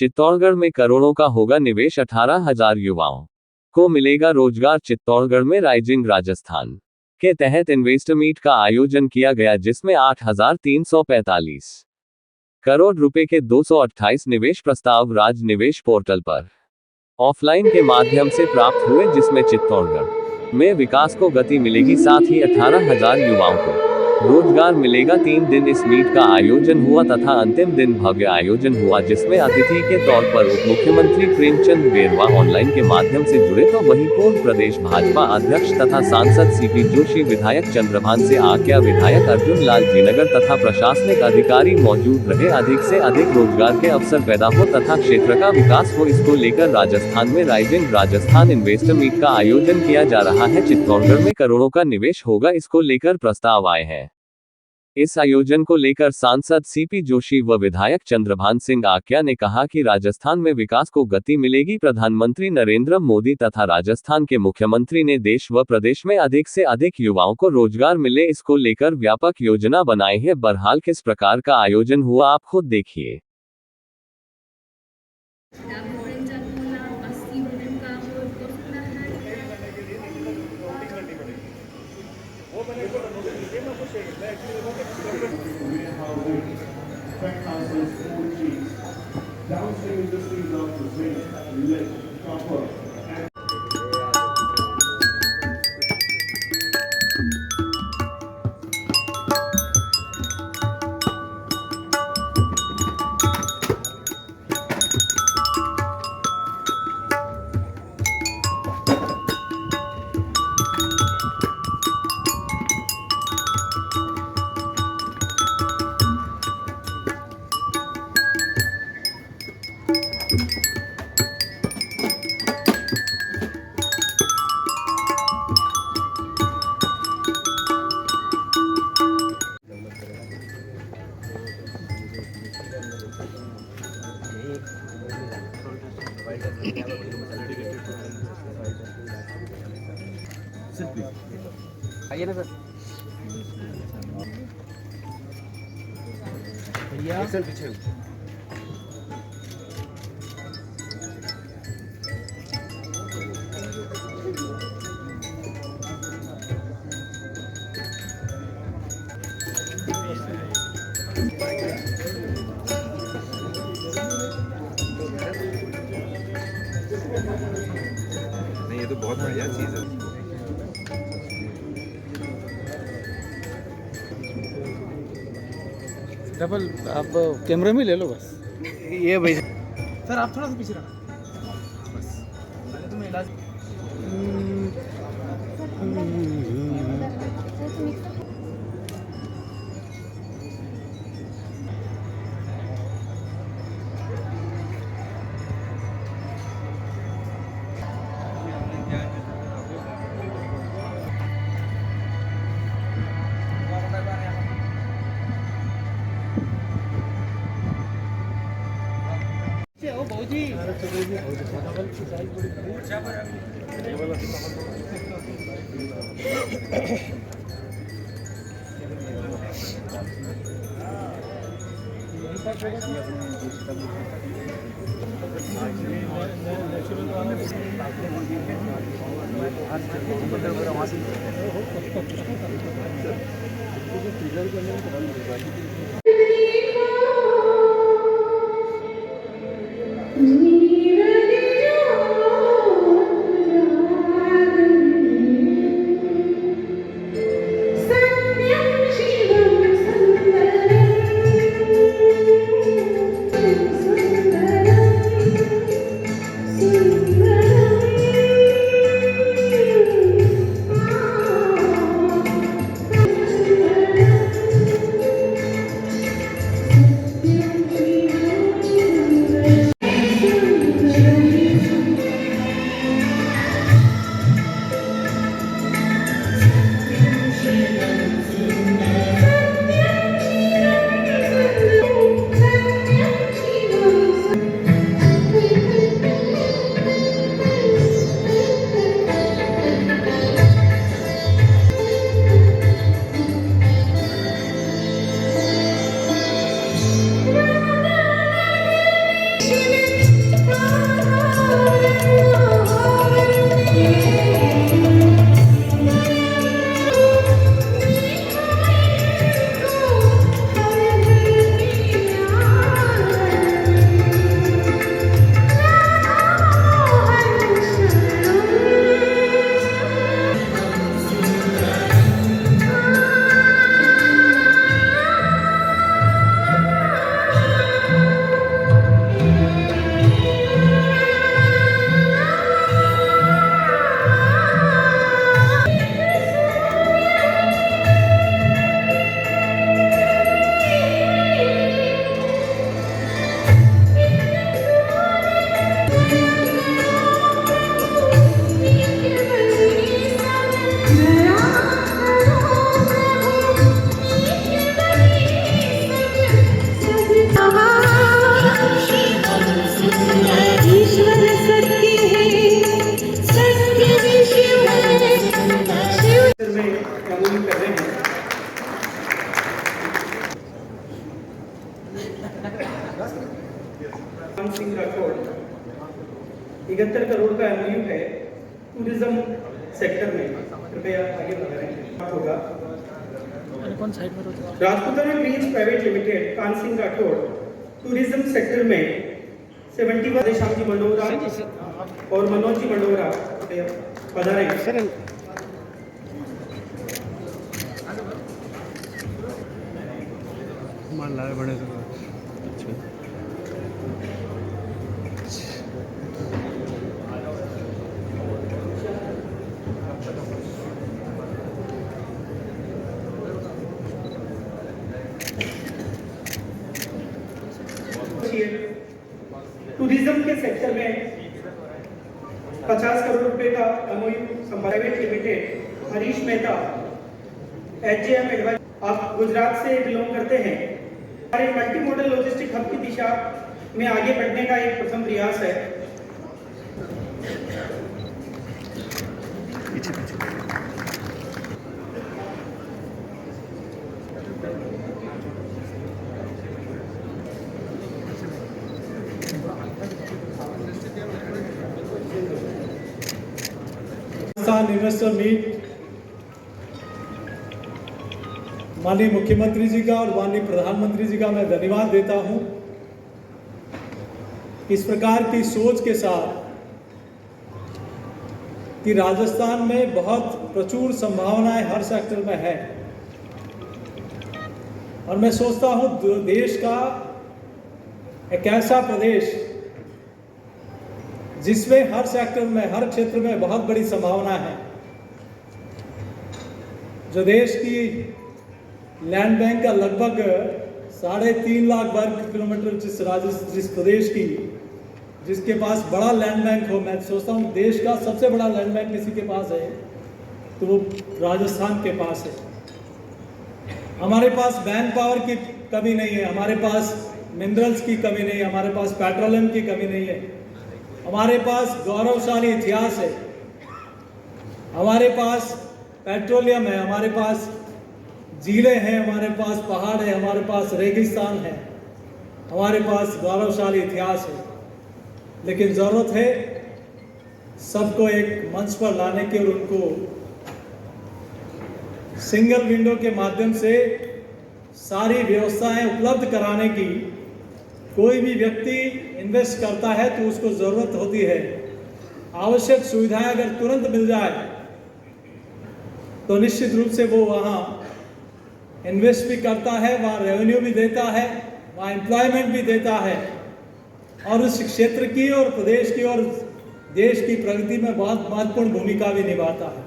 चित्तौड़गढ़ में करोड़ों का होगा निवेश, 18,000 युवाओं को मिलेगा रोजगार। चित्तौड़गढ़ में राइजिंग राजस्थान के तहत इन्वेस्टर मीट का आयोजन किया गया, जिसमें 8,345 करोड़ रुपए के 228 निवेश प्रस्ताव राज निवेश पोर्टल पर ऑफलाइन के माध्यम से प्राप्त हुए, जिसमें चित्तौड़गढ़ में विकास को गति मिलेगी, साथ ही 18,000 युवाओं को रोजगार मिलेगा। 3 दिन इस मीट का आयोजन हुआ तथा अंतिम दिन भव्य आयोजन हुआ, जिसमें अतिथि के तौर पर उप मुख्यमंत्री प्रेमचंद बेरवा ऑनलाइन के माध्यम से जुड़े, तो वहीं पूर्व प्रदेश भाजपा अध्यक्ष तथा सांसद सीपी जोशी, विधायक चंद्रभान से आक्या, विधायक अर्जुन लाल जीनगर तथा प्रशासनिक अधिकारी मौजूद रहे। अधिक से अधिक रोजगार के अवसर पैदा हो तथा क्षेत्र का विकास हो, इसको लेकर राजस्थान में राइजिंग राजस्थान इन्वेस्टर मीट का आयोजन किया जा रहा है। चित्तौड़गढ़ में करोड़ों का निवेश होगा, इसको लेकर प्रस्ताव आए हैं। इस आयोजन को लेकर सांसद सीपी जोशी व विधायक चंद्रभान सिंह आक्या ने कहा कि राजस्थान में विकास को गति मिलेगी। प्रधानमंत्री नरेंद्र मोदी तथा राजस्थान के मुख्यमंत्री ने देश व प्रदेश में अधिक से अधिक युवाओं को रोजगार मिले, इसको लेकर व्यापक योजना बनाई है। बहरहाल किस प्रकार का आयोजन हुआ, आप खुद देखिए। Downstream industries of the zinc, lead, copper. आइए ना सर, बढ़िया सर, पीछे नहीं, ये तो बहुत बढ़िया चीज़ है। डबल आप कैमरे में ले लो बस। ये भाई सर, आप थोड़ा सा पीछे रखो बस, तुम्हें इलाज। टूरिज्म सेक्टर में कृपया आगे बढ़ाएं होगा। कौन साइड में रोज राजपूताना ग्रीन्स प्राइवेट लिमिटेड कान सिंह राठौड़ टूरिज्म सेक्टर में 71 श्याम जी मंडोरा और मनोज जी मंडोरा पधारें। सर मान लाए बड़े से अच्छा टूरिज्म के सेक्टर में 50 करोड़ रुपए का MOU private limited Harish Mehta HJM advise, आप गुजरात से बिलोंग करते हैं। हमारे मल्टी मॉडल लॉजिस्टिक हब की दिशा में आगे बढ़ने का एक प्रथम प्रयास है। इन्वेस्टर मीट माननीय मुख्यमंत्री जी का और माननीय प्रधानमंत्री जी का मैं धन्यवाद देता हूं। इस प्रकार की सोच के साथ कि राजस्थान में बहुत प्रचुर संभावनाएं हर सेक्टर में है और मैं सोचता हूं देश का एक ऐसा प्रदेश जिसमें हर सेक्टर में हर क्षेत्र में बहुत बड़ी संभावना है। जो देश की लैंड बैंक का लगभग 3.5 लाख वर्ग किलोमीटर जिस प्रदेश की जिसके पास बड़ा लैंड बैंक हो, मैं सोचता हूँ देश का सबसे बड़ा लैंड बैंक किसी के पास है तो वो राजस्थान के पास है। हमारे पास मैन पावर की कमी नहीं है, हमारे पास मिनरल्स की कमी नहीं है, हमारे पास पेट्रोलियम की कमी नहीं है, हमारे पास गौरवशाली इतिहास है, हमारे पास पेट्रोलियम है, हमारे पास झीलें हैं, हमारे पास पहाड़ है, हमारे पास रेगिस्तान है, हमारे पास गौरवशाली इतिहास है। लेकिन ज़रूरत है सबको एक मंच पर लाने की और उनको सिंगल विंडो के माध्यम से सारी व्यवस्थाएं उपलब्ध कराने की। कोई भी व्यक्ति इन्वेस्ट करता है तो उसको ज़रूरत होती है आवश्यक सुविधाएं अगर तुरंत मिल जाए तो निश्चित रूप से वो वहाँ इन्वेस्ट भी करता है, वहाँ रेवेन्यू भी देता है, वहाँ एम्प्लॉयमेंट भी देता है और उस क्षेत्र की और प्रदेश की और देश की प्रगति में बहुत महत्वपूर्ण भूमिका भी निभाता है।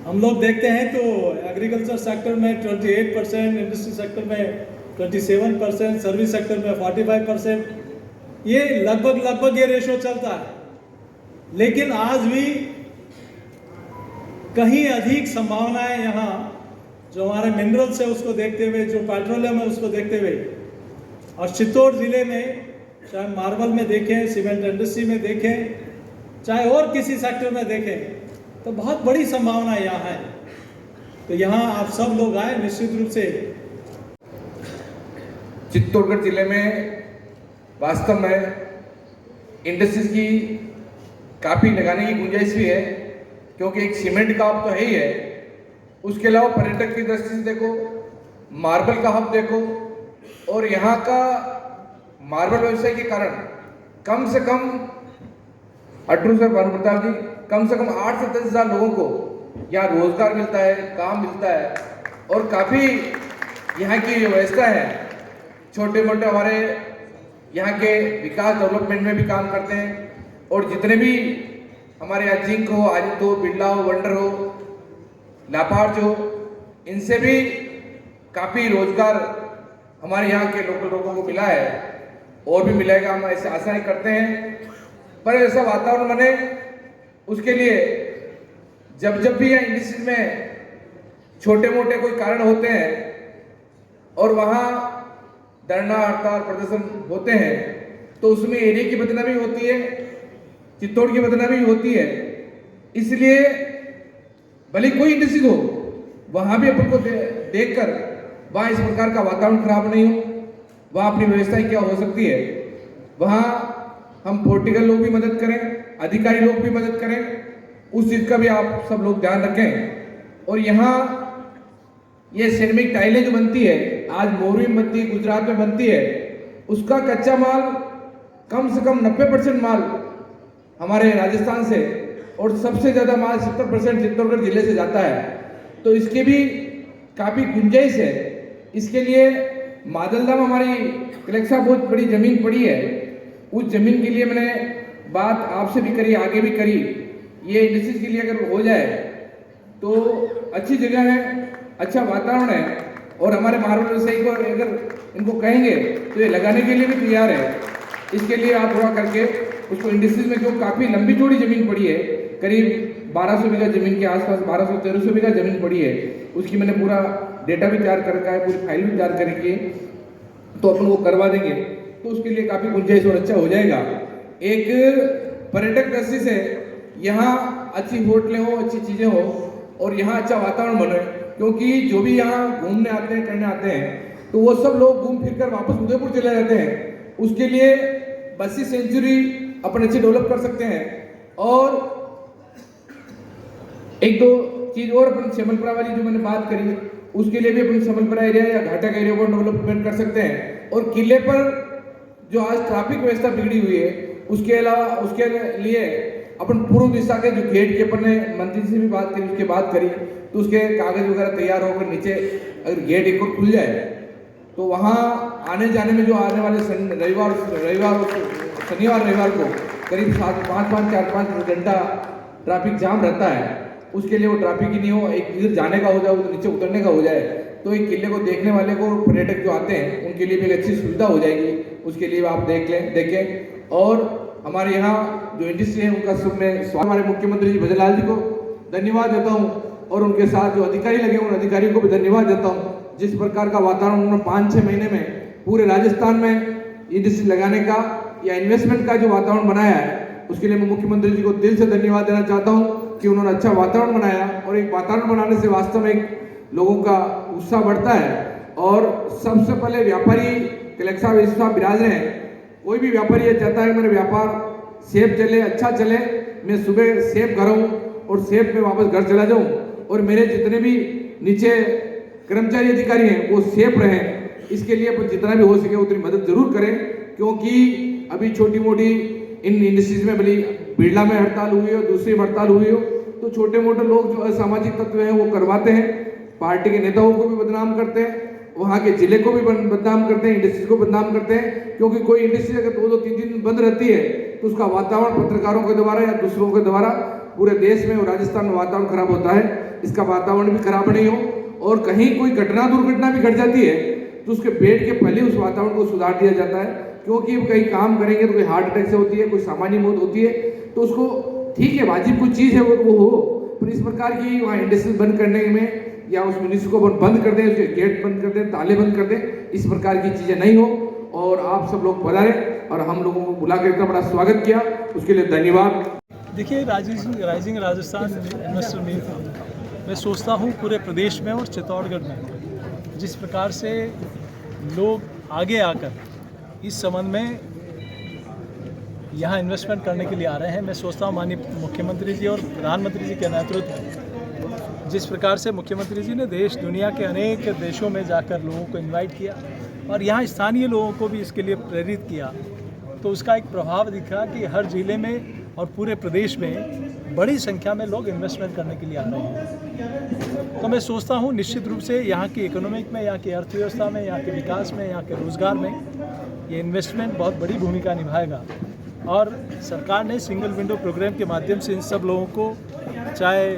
हम लोग देखते हैं तो एग्रीकल्चर सेक्टर में 28%, इंडस्ट्री सेक्टर में 27%, सर्विस सेक्टर में 45%, ये लगभग ये रेशो चलता है। लेकिन आज भी कहीं अधिक संभावनाएं यहाँ जो हमारे मिनरल्स है उसको देखते हुए, जो पेट्रोलियम है उसको देखते हुए, और चित्तौड़ जिले में चाहे मार्बल में देखें, सीमेंट इंडस्ट्री में देखें, चाहे और किसी सेक्टर में देखें, तो बहुत बड़ी संभावना यहाँ है। तो यहाँ आप सब लोग आए, निश्चित रूप से चित्तौड़गढ़ जिले में वास्तव में इंडस्ट्रीज की काफ़ी लगाने की गुंजाइश भी है, क्योंकि एक सीमेंट का हब तो है ही है, उसके अलावा पर्यटक की दृष्टि से देखो, मार्बल का हब देखो, और यहाँ का मार्बल व्यवसाय के कारण कम से कम अटरू सर भानु प्रताप जी, कम से कम 8 से 10 हज़ार लोगों को यहाँ रोजगार मिलता है, काम मिलता है, और काफ़ी यहाँ की जो व्यवस्था है, छोटे मोटे हमारे यहाँ के विकास डेवलपमेंट में भी काम करते हैं, और जितने भी हमारे यहाँ जिंक हो, आदित्य हो, बिरला हो, वंडर हो, लाफार्ज हो, इनसे भी काफ़ी रोजगार हमारे यहाँ के लोकल लोगों को मिला है और भी मिलेगा, हम ऐसे आशा करते हैं। पर ऐसा वातावरण बने, उसके लिए जब भी यहाँ इंडस्ट्री में छोटे मोटे कोई कारण होते हैं और वहाँ धरना हड़ताल प्रदर्शन होते हैं, तो उसमें एरिया की बदनामी होती है, चित्तौड़ की बदनामी होती है। इसलिए भले कोई इंडस्ट्री हो, वहाँ भी अपन को देखकर वहाँ इस प्रकार का वातावरण खराब नहीं हो, वहाँ अपनी व्यवस्थाएं क्या हो सकती है, वहाँ हम पॉलिटिकल लोग भी मदद करें, अधिकारी लोग भी मदद करें, उस चीज़ का भी आप सब लोग ध्यान रखें। और यहाँ ये सिरेमिक टाइलें जो बनती है, आज मोरवी में बनती है, गुजरात में बनती है, उसका कच्चा माल कम से कम 90% माल हमारे राजस्थान से और सबसे ज़्यादा माल 70% चित्तौड़गढ़ जिले से जाता है। तो इसके भी काफ़ी गुंजाइश है। इसके लिए मादलदा में हमारी कलेक्सा बहुत बड़ी ज़मीन पड़ी है, उस ज़मीन के लिए मैंने बात आपसे भी करी, आगे भी करी। ये इंडस्ट्रीज के लिए अगर हो जाए तो अच्छी जगह है, अच्छा वातावरण है, और हमारे मारवाड़ व्यवसायी को अगर इनको कहेंगे तो ये लगाने के लिए भी तैयार है। इसके लिए आप थोड़ा करके उसको इंडस्ट्रीज में, जो काफ़ी लंबी चौड़ी ज़मीन पड़ी है, करीब 1200 बीघा ज़मीन के आसपास 1200-1300 बीघा ज़मीन पड़ी है, उसकी मैंने पूरा डेटा भी तैयार कर रखा है, पूरी फाइल भी तैयार कर रखी है, तो अपन वो करवा देंगे तो उसके लिए काफ़ी गुंजाइश और अच्छा हो जाएगा। एक पर्यटक दृष्टि से यहाँ अच्छी होटलें हो, अच्छी चीज़ें हो और यहाँ अच्छा वातावरण बने, क्योंकि जो भी यहाँ घूमने आते हैं, करने आते हैं, तो वो सब लोग घूम फिर कर वापस उदयपुर चले जाते हैं। उसके लिए बसी सेंचुरी अपन अच्छे डेवलप कर सकते हैं। और एक दो चीज़ और अपन श्यामलपुरा वाली जो मैंने बात करी, उसके लिए भी अपन श्यामलपुरा एरिया या घाटक एरिया को डेवलपमेंट कर सकते हैं। और किले पर जो आज ट्रैफिक व्यवस्था बिगड़ी हुई है, उसके अलावा उसके लिए अपन पूर्व दिशा के जो गेट के अपन ने मंत्री से भी बात करी, उसके बात करी, तो उसके कागज वगैरह तैयार होकर नीचे अगर गेट एक और खुल जाए तो वहाँ आने जाने में जो आने वाले रविवार शनिवार रविवार को करीब 4-5 घंटा ट्रैफिक जाम रहता है, उसके लिए वो ट्रैफिक ही नहीं हो, एक इधर जाने का हो जाए, उधर नीचे उतरने का हो जाए, तो एक किले को देखने वाले को, पर्यटक जो आते हैं उनके लिए भी एक अच्छी सुविधा हो जाएगी। उसके लिए आप देखें। और हमारे यहाँ जो इंडस्ट्री है उनका शुभ में हमारे मुख्यमंत्री जी भजनलाल जी को धन्यवाद देता हूँ, और उनके साथ जो अधिकारी लगे उन अधिकारियों को भी धन्यवाद देता हूँ। जिस प्रकार का वातावरण उन्होंने 5-6 महीने में पूरे राजस्थान में इंडस्ट्री लगाने का या इन्वेस्टमेंट का जो वातावरण बनाया है, उसके लिए मैं मुख्यमंत्री जी को दिल से धन्यवाद देना चाहता हूँ कि उन्होंने अच्छा वातावरण बनाया। और एक वातावरण बनाने से वास्तव में एक लोगों का उत्साह बढ़ता है। और सबसे पहले व्यापारी कलेक्सा साहब विराज रहे हैं, कोई भी व्यापारी ये चाहता है मेरा व्यापार सेफ चले, अच्छा चले, मैं सुबह सेफ घर आऊँ और सेफ में वापस घर चला जाऊँ, और मेरे जितने भी नीचे कर्मचारी अधिकारी हैं वो सेफ रहें। इसके लिए अपन जितना भी हो सके उतनी मदद जरूर करें, क्योंकि अभी छोटी मोटी इन इंडस्ट्रीज में भले बिरला में हड़ताल हुई हो, दूसरी हड़ताल हुई हो, तो छोटे मोटे लोग जो असामाजिक तत्व हैं वो करवाते हैं, पार्टी के नेताओं को भी बदनाम करते हैं, वहाँ के जिले को भी बदनाम करते हैं, इंडस्ट्री को बदनाम करते हैं। क्योंकि कोई इंडस्ट्री अगर 2-3 दिन बंद रहती है तो उसका वातावरण पत्रकारों के द्वारा या दूसरों के द्वारा पूरे देश में और राजस्थान में वातावरण खराब होता है। इसका वातावरण भी खराब नहीं हो, और कहीं कोई दुर्घटना भी घट जाती है तो उसके बेड के पहले उस वातावरण को सुधार दिया जाता है। क्योंकि कहीं काम करेंगे तो कोई हार्ट अटैक से होती है, कोई सामान्य मौत होती है, तो उसको ठीक है, वाजिब कुछ चीज़ है वो हो, पर इस प्रकार की वहाँ इंडस्ट्री बंद करने में या उस मिनिस्ट्री को बंद कर दें, उसके गेट बंद कर दें, ताले बंद कर दें, इस प्रकार की चीज़ें नहीं हो। और आप सब लोग पधारें और हम लोगों को बुला कर इतना बड़ा स्वागत किया, उसके लिए धन्यवाद। देखिए, राइजिंग राजस्थान इन्वेस्टर मीट मैं सोचता हूँ पूरे प्रदेश में और चित्तौड़गढ़ में जिस प्रकार से लोग आगे आकर इस संबंध में यहाँ इन्वेस्टमेंट करने के लिए आ रहे हैं, मैं सोचता हूँ माननीय मुख्यमंत्री जी और प्रधानमंत्री जी के नेतृत्व में जिस प्रकार से मुख्यमंत्री जी ने देश दुनिया के अनेक देशों में जाकर लोगों को इनवाइट किया और यहाँ स्थानीय लोगों को भी इसके लिए प्रेरित किया, तो उसका एक प्रभाव दिखा कि हर जिले में और पूरे प्रदेश में बड़ी संख्या में लोग इन्वेस्टमेंट करने के लिए आ रहे हैं। तो मैं सोचता हूँ निश्चित रूप से यहाँ की इकोनॉमिक में, यहाँ की अर्थव्यवस्था में, यहाँ के विकास में, यहाँ के रोजगार में ये इन्वेस्टमेंट बहुत बड़ी भूमिका निभाएगा। और सरकार ने सिंगल विंडो प्रोग्राम के माध्यम से इन सब लोगों को, चाहे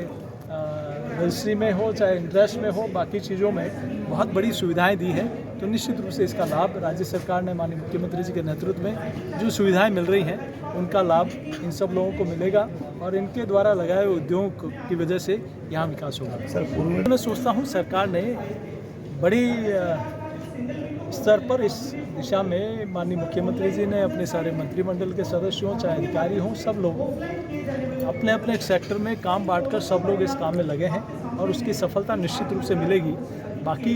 रजिस्ट्री में हो, चाहे इंटरेस्ट में हो, बाकी चीज़ों में बहुत बड़ी सुविधाएं दी हैं। तो निश्चित रूप से इसका लाभ राज्य सरकार ने माननीय मुख्यमंत्री जी के नेतृत्व में जो सुविधाएं मिल रही हैं उनका लाभ इन सब लोगों को मिलेगा और इनके द्वारा लगाए हुए उद्योग की वजह से यहाँ विकास होगा। सर, मैं सोचता हूँ सरकार ने बड़ी स्तर पर इस दिशा में माननीय मुख्यमंत्री जी ने अपने सारे मंत्रिमंडल के सदस्य हों, चाहे अधिकारी हों, सब लोग अपने अपने सेक्टर में काम बांटकर सब लोग इस काम में लगे हैं और उसकी सफलता निश्चित रूप से मिलेगी। बाकी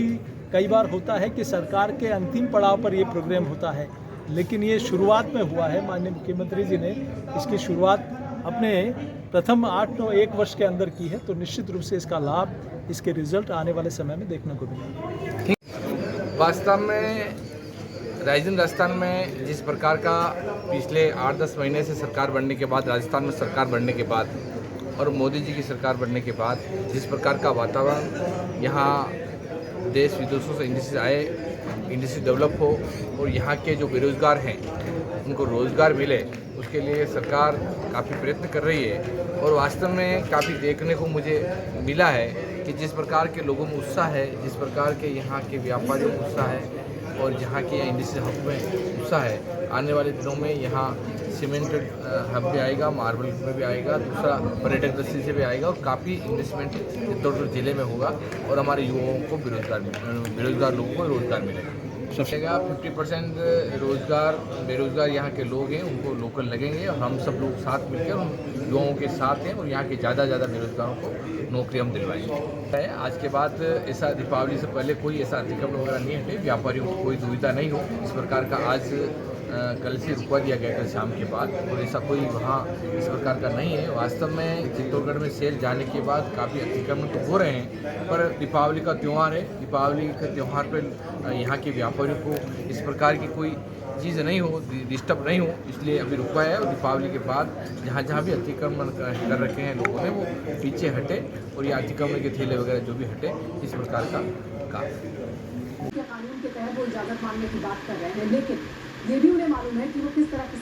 कई बार होता है कि सरकार के अंतिम पड़ाव पर ये प्रोग्राम होता है, लेकिन ये शुरुआत में हुआ है। माननीय मुख्यमंत्री जी ने इसकी शुरुआत अपने प्रथम 8-9 वर्ष के अंदर की है, तो निश्चित रूप से इसका लाभ, इसके रिजल्ट आने वाले समय में देखने को मिलेगा। वास्तव में राइजिंग राजस्थान में जिस प्रकार का पिछले 8-10 महीने से सरकार बनने के बाद, राजस्थान में सरकार बनने के बाद और मोदी जी की सरकार बनने के बाद जिस प्रकार का वातावरण यहाँ देश विदेशों से इंडस्ट्री आए, इंडस्ट्री डेवलप हो और यहाँ के जो बेरोज़गार हैं उनको रोज़गार मिले, उसके लिए सरकार काफ़ी प्रयत्न कर रही है। और वास्तव में काफ़ी देखने को मुझे मिला है कि जिस प्रकार के लोगों में उत्साह है, जिस प्रकार के यहाँ के व्यापारियों में उत्साह है और जहाँ के इंडस्ट्री हब में उत्साह है, आने वाले दिनों में यहाँ सीमेंटेड हब भी आएगा, मार्बल में भी आएगा, दूसरा पर्यटक दृष्टि से भी आएगा और काफ़ी इन्वेस्टमेंट चित्तौड़गढ़ जिले में होगा और हमारे युवाओं को बेरोजगार लोगों को रोजगार मिलेगा। 50% रोजगार बेरोजगार यहाँ के लोग हैं उनको लोकल लगेंगे और हम सब लोग साथ मिलकर उन युवाओं के साथ हैं और यहाँ के ज़्यादा बेरोजगारों को नौकरी हम दिलवाएंगे। आज के बाद ऐसा दीपावली से पहले कोई ऐसा अतिक्रमण वगैरह नहीं हटे, व्यापारियों को कोई दुविधा नहीं हो, इस प्रकार का आज कल से रुकवा दिया गया कल शाम के बाद और ऐसा कोई वहाँ इस प्रकार का नहीं है। वास्तव में चित्तौड़गढ़ में सेल जाने के बाद काफ़ी अतिक्रमण तो हो रहे हैं, पर दीपावली का त्यौहार है, दीपावली के त्यौहार पर यहाँ के व्यापारियों को इस प्रकार की कोई चीज़ नहीं हो, डिस्टर्ब नहीं हो, इसलिए अभी रुकवाया है। और दीपावली के बाद जहाँ भी अतिक्रमण कर रखे हैं लोगों ने वो पीछे हटे और ये अतिक्रमण के ठेले वगैरह जो भी हटे, इस प्रकार का काम। कानून के तहत वो इजाजत मांगने की बात कर रहे हैं, लेकिन ये भी उन्हें मालूम है कि वो किस तरह की